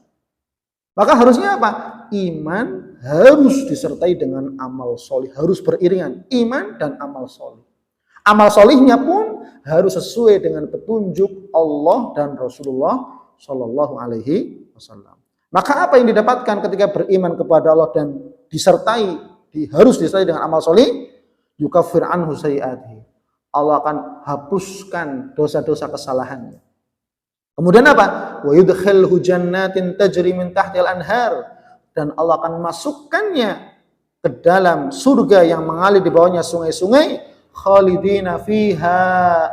Maka harusnya apa? Iman harus disertai dengan amal solih, harus beriringan iman dan amal solih. Amal solihnya pun harus sesuai dengan petunjuk Allah dan Rasulullah Shallallahu Alaihi Wasallam. Maka apa yang didapatkan ketika beriman kepada Allah dan harus disertai dengan amal solih? Yukaffir anhu sayyi'atihi. Allah akan hapuskan dosa-dosa kesalahannya. Kemudian apa? Wa yudkhilhu jannatin tajri min tahtil anhar, dan Allah akan masukkannya ke dalam surga yang mengalir di bawahnya sungai-sungai, khalidina fiha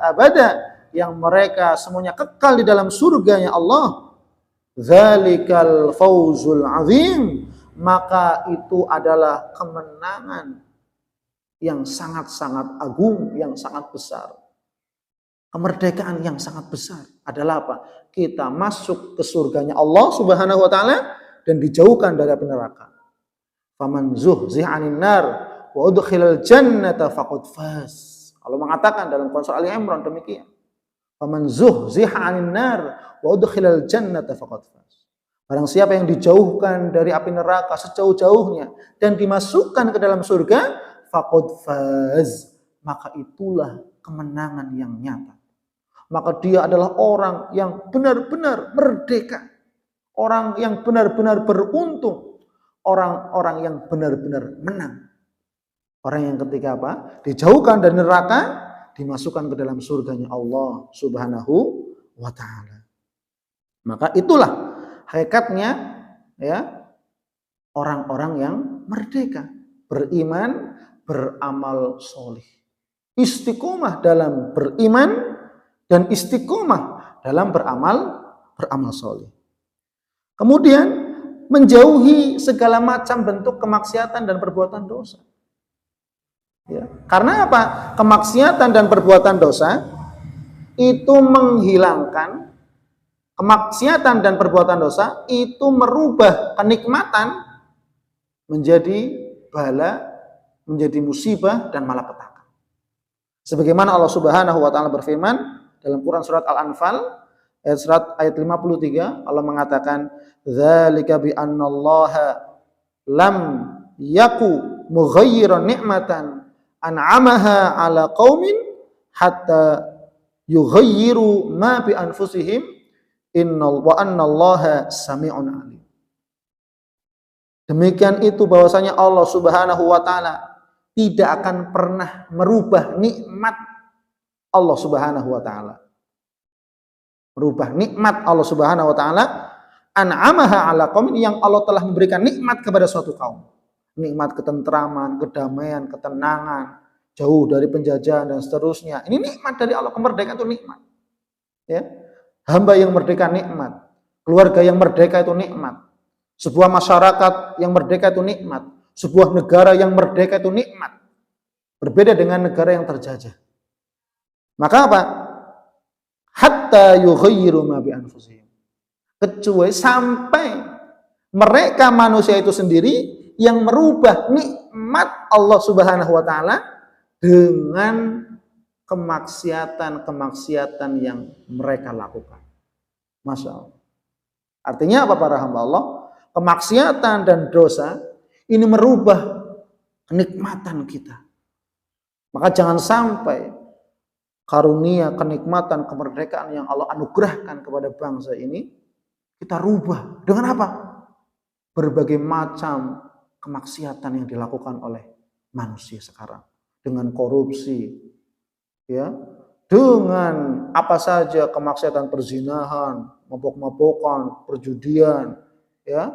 abada, yang mereka semuanya kekal di dalam surganya Allah. Dzalikal fawzul azim, maka itu adalah kemenangan yang sangat-sangat agung, yang sangat besar. Kemerdekaan yang sangat besar adalah apa? Kita masuk ke surganya Allah Subhanahu wa taala dan dijauhkan dari api neraka. Faman zuhziha 'anil nar wa udkhilal jannata faqad faz. Allah mengatakan dalam Quran Ali Imran demikian. Faman zuhziha 'anil nar wa udkhilal jannata faqad faz. Barang siapa yang dijauhkan dari api neraka sejauh-jauhnya dan dimasukkan ke dalam surga, faqad faz, maka itulah kemenangan yang nyata. Maka dia adalah orang yang benar-benar merdeka, orang yang benar-benar beruntung, orang-orang yang benar-benar menang. Orang yang ketika apa? Dijauhkan dari neraka, dimasukkan ke dalam surganya Allah Subhanahu wa taala. Maka itulah hakikatnya, ya, orang-orang yang merdeka, beriman, beramal solih, istiqomah dalam beriman dan istiqomah dalam beramal solih. Kemudian menjauhi segala macam bentuk kemaksiatan dan perbuatan dosa. Ya. Karena apa? Kemaksiatan dan perbuatan dosa itu menghilangkan, kemaksiatan dan perbuatan dosa itu merubah kenikmatan menjadi bala, menjadi musibah dan malapetaka. Sebagaimana Allah Subhanahu wa taala berfirman dalam Quran surat Al-Anfal ayat 53, Allah mengatakan, "Dzalika bi annallaha lam yaku mughayyiran ni'matan an'amaha 'ala qaumin hatta yughayyiru ma bi anfusihim wa annallaha sami'un alim. Demikian itu bahwasanya Allah Subhanahu wa taala tidak akan pernah merubah nikmat Allah Subhanahu wa taala. Merubah nikmat Allah Subhanahu wa taala an'amaha ala qaumin, yang Allah telah memberikan nikmat kepada suatu kaum. Nikmat ketentraman, kedamaian, ketenangan, jauh dari penjajahan dan seterusnya. Ini nikmat dari Allah, kemerdekaan itu nikmat. Ya. Hamba yang merdeka nikmat, keluarga yang merdeka itu nikmat. Sebuah masyarakat yang merdeka itu nikmat, sebuah negara yang merdeka itu nikmat. Berbeda dengan negara yang terjajah. Maka apa? Hatta yughayyiru ma bi anfusihim. Kecuali sampai mereka manusia itu sendiri yang merubah nikmat Allah Subhanahu wa taala dengan kemaksiatan-kemaksiatan yang mereka lakukan. Masya Allah. Artinya apa para hamba Allah? Kemaksiatan dan dosa ini merubah kenikmatan kita. Maka jangan sampai karunia, kenikmatan, kemerdekaan yang Allah anugerahkan kepada bangsa ini kita rubah dengan apa? Berbagai macam kemaksiatan yang dilakukan oleh manusia sekarang, dengan korupsi, ya, dengan apa saja kemaksiatan, perzinahan, mabok-mabokan, perjudian, ya,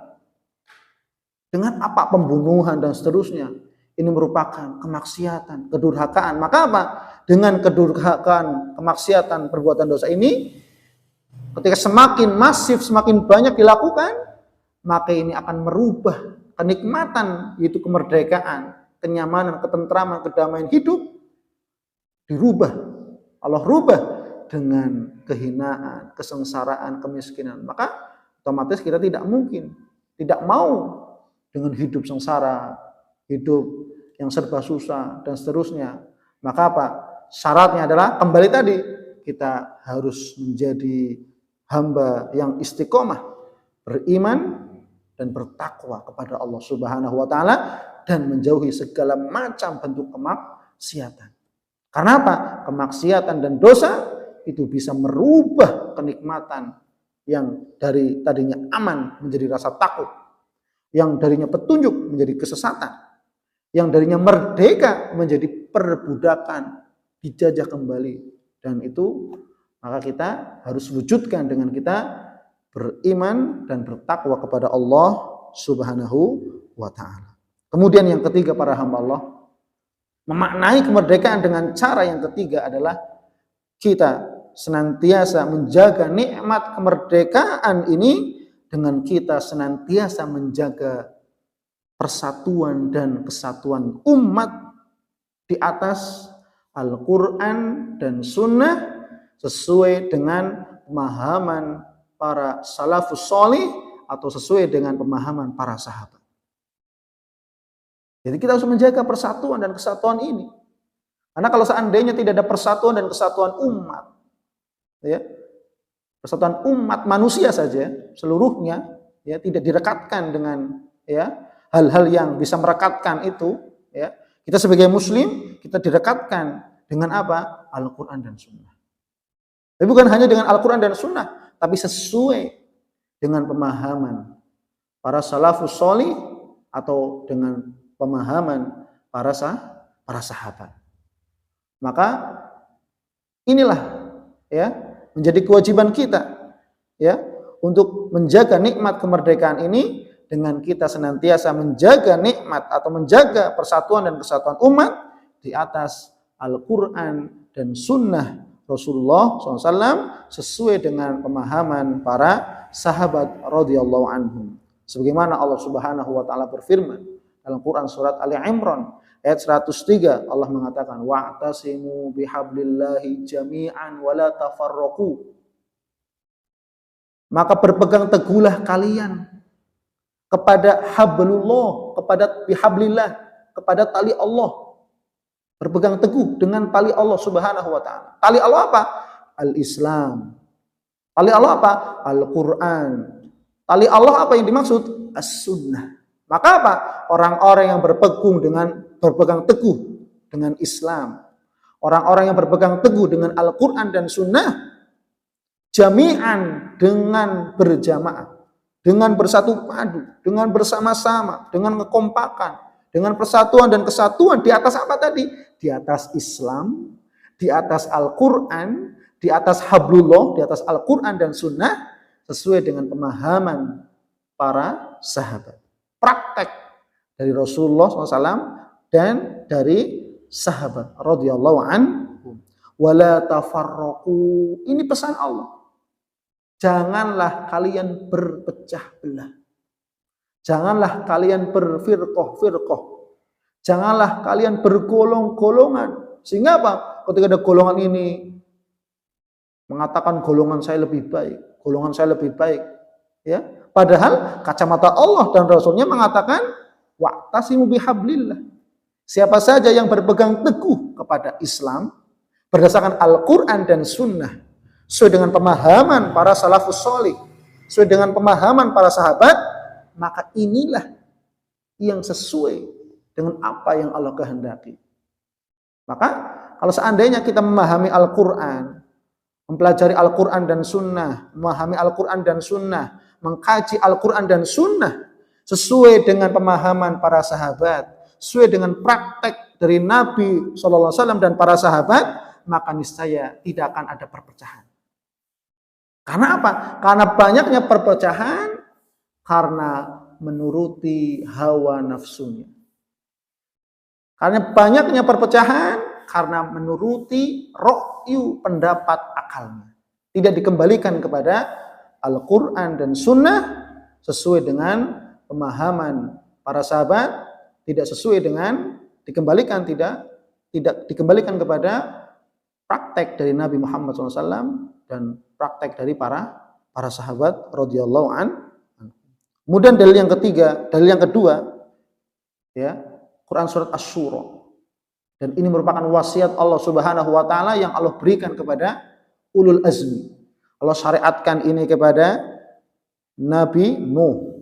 dengan apa pembunuhan dan seterusnya. Ini merupakan kemaksiatan, kedurhakaan. Maka apa? Dengan kedurhakaan, kemaksiatan, perbuatan dosa ini, ketika semakin masif, semakin banyak dilakukan, maka ini akan merubah kenikmatan, yaitu kemerdekaan, kenyamanan, ketentraman, kedamaian hidup, dirubah. Allah rubah dengan kehinaan, kesengsaraan, kemiskinan. Maka otomatis kita tidak mungkin, tidak mau dengan hidup sengsara, hidup yang serba susah dan seterusnya. Maka apa? Syaratnya adalah kembali tadi, kita harus menjadi hamba yang istiqomah, beriman dan bertakwa kepada Allah Subhanahu wa taala dan menjauhi segala macam bentuk kemaksiatan. Karena apa? Kemaksiatan dan dosa itu bisa merubah kenikmatan yang dari tadinya aman menjadi rasa takut, yang darinya petunjuk menjadi kesesatan, yang darinya merdeka menjadi perbudakan, dijajah kembali. Dan itu maka kita harus wujudkan dengan kita beriman dan bertakwa kepada Allah Subhanahu wa taala. Kemudian yang ketiga para hamba Allah, memaknai kemerdekaan dengan cara yang ketiga adalah kita senantiasa menjaga nikmat kemerdekaan ini dengan kita senantiasa menjaga persatuan dan kesatuan umat di atas Al-Quran dan Sunnah sesuai dengan pemahaman para salafus sholih atau sesuai dengan pemahaman para sahabat. Jadi kita harus menjaga persatuan dan kesatuan ini. Karena kalau seandainya tidak ada persatuan dan kesatuan umat, ya, persatuan umat manusia saja seluruhnya, ya, tidak direkatkan dengan, ya, hal-hal yang bisa merekatkan itu, ya. Kita sebagai muslim, kita direkatkan dengan apa? Al-Quran dan Sunnah. Tapi bukan hanya dengan Al-Quran dan Sunnah, tapi sesuai dengan pemahaman para salafus sholih atau dengan pemahaman para sahabat. Maka inilah, ya, menjadi kewajiban kita, ya, untuk menjaga nikmat kemerdekaan ini dengan kita senantiasa menjaga nikmat atau menjaga persatuan dan kesatuan umat di atas Al-Quran dan Sunnah Rasulullah SAW sesuai dengan pemahaman para sahabat radhiyallahu anhum. Sebagaimana Allah Subhanahu wa taala berfirman dalam Quran surat Ali Imran ayat 103, Allah mengatakan wa'tasimu bihablillahi jami'an wa la tafarraqu. Maka berpegang teguhlah kalian kepada hablullah, kepada bihablillah, kepada tali Allah. Berpegang teguh dengan tali Allah Subhanahu wa taala. Tali Allah apa? Al-Islam. Tali Allah apa? Al-Quran. Tali Allah apa yang dimaksud? As-Sunnah. Maka apa? Orang-orang yang berpegang teguh dengan Islam, Orang-orang yang berpegang teguh dengan Al-Quran dan Sunnah, jami'an, dengan berjamaah, dengan bersatu padu, dengan bersama-sama, dengan kekompakan, dengan persatuan dan kesatuan di atas apa tadi? Di atas Islam, di atas Al-Quran, di atas Hablullah, di atas Al-Quran dan Sunnah, sesuai dengan pemahaman para sahabat. Praktek dari Rasulullah SAW dan dari sahabat radhiyallahu anhum. Wala tafarraqu. Ini pesan Allah. Janganlah kalian berpecah belah. Janganlah kalian berfirqah-firqah. Janganlah kalian bergolong-golongan. Sehingga apa? Ketika ada golongan ini mengatakan golongan saya lebih baik, golongan saya lebih baik, ya. Padahal kacamata Allah dan Rasulnya mengatakan wa'tasimu bihablillah. Siapa saja yang berpegang teguh kepada Islam berdasarkan Al-Quran dan Sunnah, sesuai dengan pemahaman para salafus sholih, sesuai dengan pemahaman para sahabat, maka inilah yang sesuai dengan apa yang Allah kehendaki. Maka kalau seandainya kita memahami Al-Quran, mempelajari Al-Quran dan Sunnah, memahami Al-Quran dan Sunnah, mengkaji Al-Quran dan Sunnah sesuai dengan pemahaman para sahabat, sesuai dengan praktek dari Nabi SAW dan para sahabat, maka niscaya tidak akan ada perpecahan. Karena apa? Karena banyaknya perpecahan karena menuruti hawa nafsunya. Karena banyaknya perpecahan karena menuruti ra'yu, pendapat akalnya. Tidak dikembalikan kepada Al-Quran dan Sunnah sesuai dengan pemahaman para sahabat, tidak sesuai dengan tidak dikembalikan kepada praktek dari Nabi Muhammad SAW dan praktek dari para sahabat radhiyallahu anhu. Kemudian dalil yang kedua, ya, Quran surat Asy-Syura. Dan ini merupakan wasiat Allah Subhanahu wa taala yang Allah berikan kepada ulul azmi. Allah syariatkan ini kepada Nabi Nuh.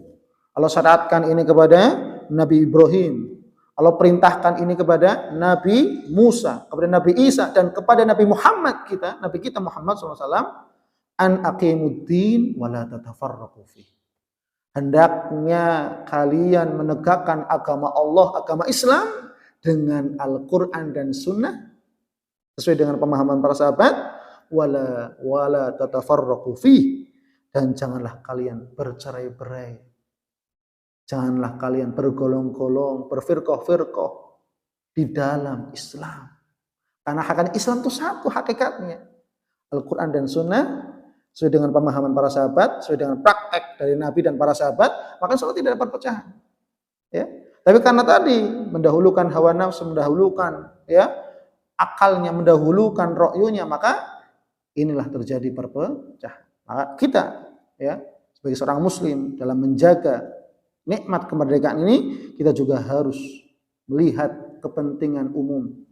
Allah syariatkan ini kepada Nabi Ibrahim. Allah perintahkan ini kepada Nabi Musa, kepada Nabi Isa, dan kepada Nabi Muhammad Nabi kita Muhammad SAW, an aqimuddin wa la tatafarraqu fi. Hendaknya kalian menegakkan agama Allah, agama Islam dengan Al-Quran dan Sunnah sesuai dengan pemahaman para sahabat, wala tatafarraqu fi, dan janganlah kalian bercerai-berai, janganlah kalian bergolong-golong, berfirqah-firqah di dalam Islam. Karena hakikat Islam itu satu hakikatnya, Al-Quran dan Sunnah sesuai dengan pemahaman para sahabat, sesuai dengan praktek dari Nabi dan para sahabat, maka selalu tidak ada perpecahan. Ya. Tapi karena tadi mendahulukan hawa nafsu, mendahulukan ya akalnya, mendahulukan ra'yunya, maka inilah terjadi perpecahan. Maka kita ya sebagai seorang muslim dalam menjaga nikmat kemerdekaan ini, kita juga harus melihat kepentingan umum,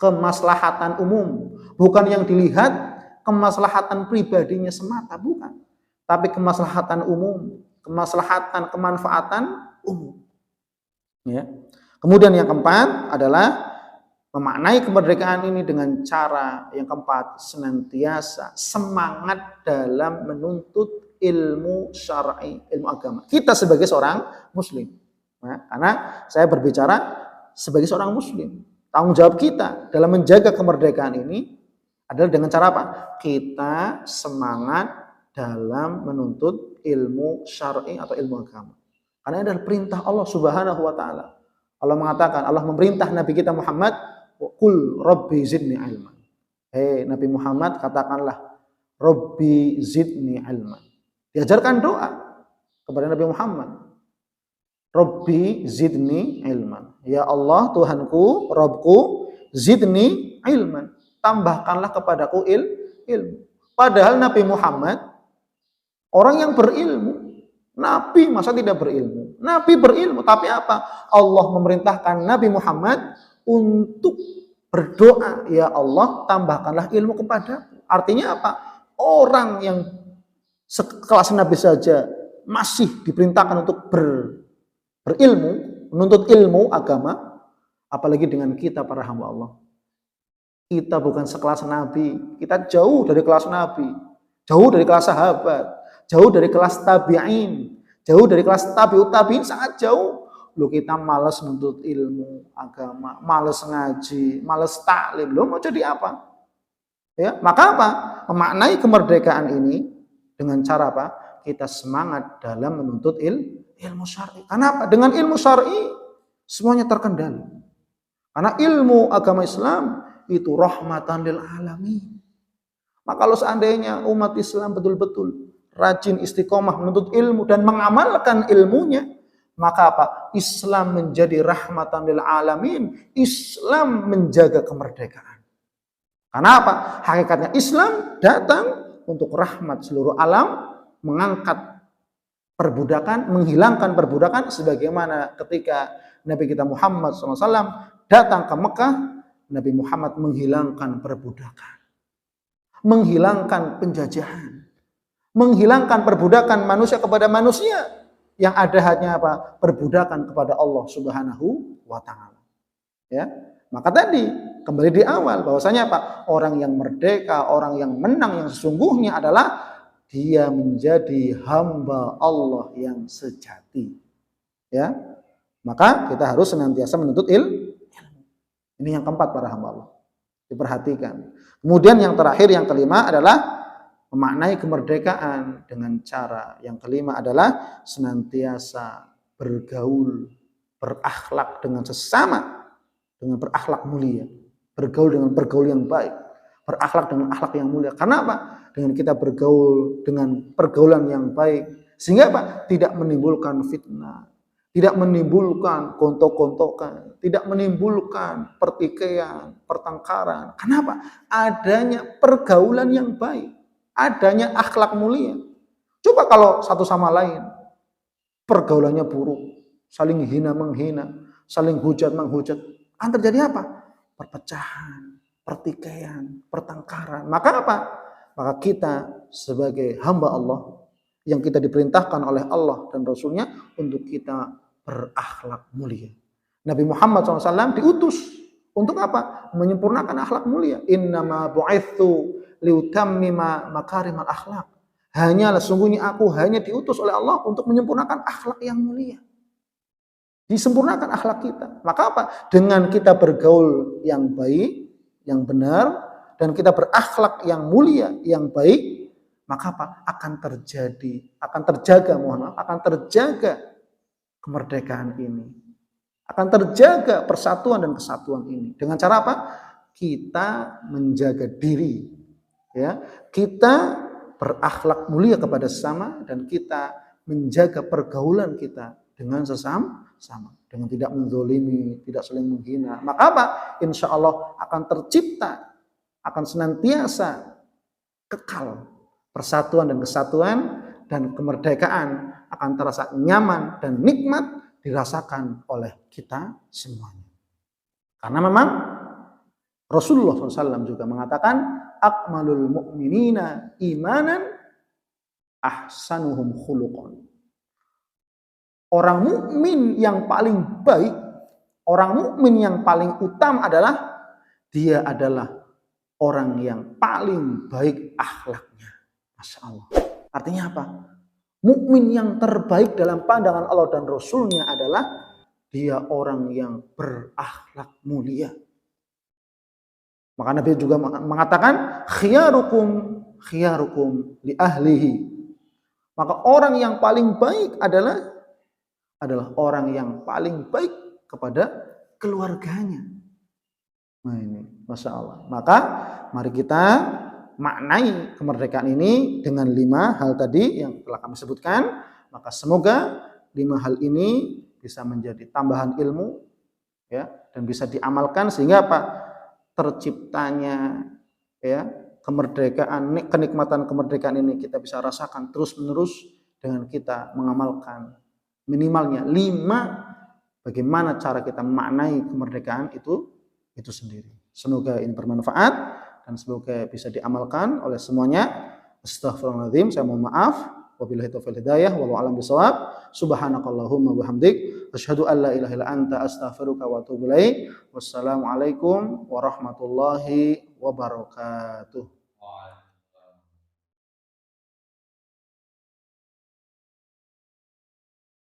kemaslahatan umum, bukan yang dilihat kemaslahatan pribadinya semata, bukan, tapi kemaslahatan umum, kemaslahatan, kemanfaatan umum. Ya. Kemudian yang keempat adalah memaknai kemerdekaan ini dengan cara yang keempat, senantiasa semangat dalam menuntut ilmu syar'i, ilmu agama. Kita sebagai seorang muslim. Nah, karena saya berbicara sebagai seorang muslim, tanggung jawab kita dalam menjaga kemerdekaan ini adalah dengan cara apa? Kita semangat dalam menuntut ilmu syar'i atau ilmu agama. Karena ini adalah perintah Allah Subhanahu wa taala. Allah mengatakan, Allah memerintah Nabi kita Muhammad, qul rabbi zidni ilman. Hei Nabi Muhammad, katakanlah rabbi zidni ilman. Diajarkan doa kepada Nabi Muhammad. Rabbi zidni ilman. Ya Allah, Tuhanku, Rabbku, zidni ilman. Tambahkanlah kepadaku ilmu. Padahal Nabi Muhammad orang yang berilmu. Nabi masa tidak berilmu? Nabi berilmu, tapi apa? Allah memerintahkan Nabi Muhammad untuk berdoa, ya Allah, tambahkanlah ilmu kepadaku. Artinya apa? Orang yang sekelas Nabi saja masih diperintahkan untuk berilmu, menuntut ilmu agama, apalagi dengan kita para hamba Allah. Kita bukan sekelas Nabi, kita jauh dari kelas Nabi, jauh dari kelas sahabat, jauh dari kelas tabi'in, jauh dari kelas tabi'ut tabi'in, sangat jauh. Loh, kita malas menuntut ilmu agama, malas ngaji, malas taklim. Loh, mau jadi apa? Ya, maka apa? Memaknai kemerdekaan ini dengan cara apa? Kita semangat dalam menuntut ilmu syar'i. Karena apa? Dengan ilmu syar'i semuanya terkendali. Karena ilmu agama Islam itu rahmatan lil alamin. Maka kalau seandainya umat Islam betul-betul rajin istiqomah menuntut ilmu dan mengamalkan ilmunya, maka apa? Islam menjadi rahmatan lil alamin. Islam menjaga kemerdekaan. Karena apa? Hakikatnya Islam datang untuk rahmat seluruh alam, mengangkat perbudakan, menghilangkan perbudakan, sebagaimana ketika Nabi kita Muhammad SAW datang ke Mekah, Nabi Muhammad menghilangkan perbudakan, menghilangkan penjajahan, menghilangkan perbudakan manusia kepada manusia, yang ada hanya apa? Perbudakan kepada Allah Subhanahu wa taala. Ya. Maka tadi kembali di awal bahwasanya apa? Orang yang merdeka, orang yang menang yang sesungguhnya adalah dia menjadi hamba Allah yang sejati. Ya. Maka kita harus senantiasa menuntut ilmu. Ini yang keempat para hamba Allah. Diperhatikan. Kemudian yang terakhir, yang kelima adalah memaknai kemerdekaan dengan cara yang kelima adalah senantiasa bergaul, berakhlak dengan sesama, dengan berakhlak mulia, bergaul dengan bergaul yang baik, berakhlak dengan akhlak yang mulia. Karena apa? Dengan kita bergaul dengan pergaulan yang baik, sehingga apa? Tidak menimbulkan fitnah, tidak menimbulkan gontok-gontokan, tidak menimbulkan pertikaian, pertengkaran. Kenapa? Adanya pergaulan yang baik, adanya akhlak mulia. Coba kalau satu sama lain pergaulannya buruk, saling hina menghina, saling hujat menghujat, akan terjadi apa? Perpecahan, pertikaian, pertengkaran. Maka apa? Maka kita sebagai hamba Allah yang kita diperintahkan oleh Allah dan Rasulnya untuk kita berakhlak mulia. Nabi Muhammad SAW diutus untuk apa? Menyempurnakan akhlak mulia. Innama bu'itsu liutammima makarimal akhlak. Hanyalah sungguhnya aku hanya diutus oleh Allah untuk menyempurnakan akhlak yang mulia. Disempurnakan akhlak kita. Maka apa? Dengan kita bergaul yang baik, yang benar, dan kita berakhlak yang mulia, yang baik, maka apa? Akan terjaga kemerdekaan ini. Akan terjaga persatuan dan kesatuan ini. Dengan cara apa? Kita menjaga diri. Ya, kita berakhlak mulia kepada sesama dan kita menjaga pergaulan kita dengan sesama, dengan tidak menzolimi, tidak saling menghina. Maka apa? Insya Allah akan tercipta, akan senantiasa kekal persatuan dan kesatuan, dan kemerdekaan akan terasa nyaman dan nikmat dirasakan oleh kita semuanya. Karena memang Rasulullah SAW juga mengatakan, akmalul mu'minina imanan ahsanuhum khuluqan. Orang mukmin yang paling baik, orang mukmin yang paling utama adalah dia adalah orang yang paling baik akhlaknya. Masya Allah. Artinya apa? Mukmin yang terbaik dalam pandangan Allah dan Rasulnya adalah dia orang yang berakhlak mulia. Maka Nabi juga mengatakan khiyarukum li ahlihi. Maka orang yang paling baik adalah orang yang paling baik kepada keluarganya. Nah ini, Masya Allah. Maka mari kita maknai kemerdekaan ini dengan 5 hal tadi yang telah kami sebutkan. Maka semoga 5 hal ini bisa menjadi tambahan ilmu, ya, dan bisa diamalkan sehingga apa? Terciptanya, ya, kemerdekaan, kenikmatan kemerdekaan ini kita bisa rasakan terus-menerus dengan kita mengamalkan minimalnya 5 bagaimana cara kita memaknai kemerdekaan itu sendiri. Semoga ini bermanfaat dan semoga bisa diamalkan oleh semuanya. Astaghfirullahaladzim, saya mohon maaf. Wabillahi taufiq hidayah wallahu alam bisawab. Subhanakallahumma wabihamdik asyhadu an la ilaha illa anta astaghfiruka wa atubu ilaik. Wassalamualaikum warahmatullahi wabarakatuh.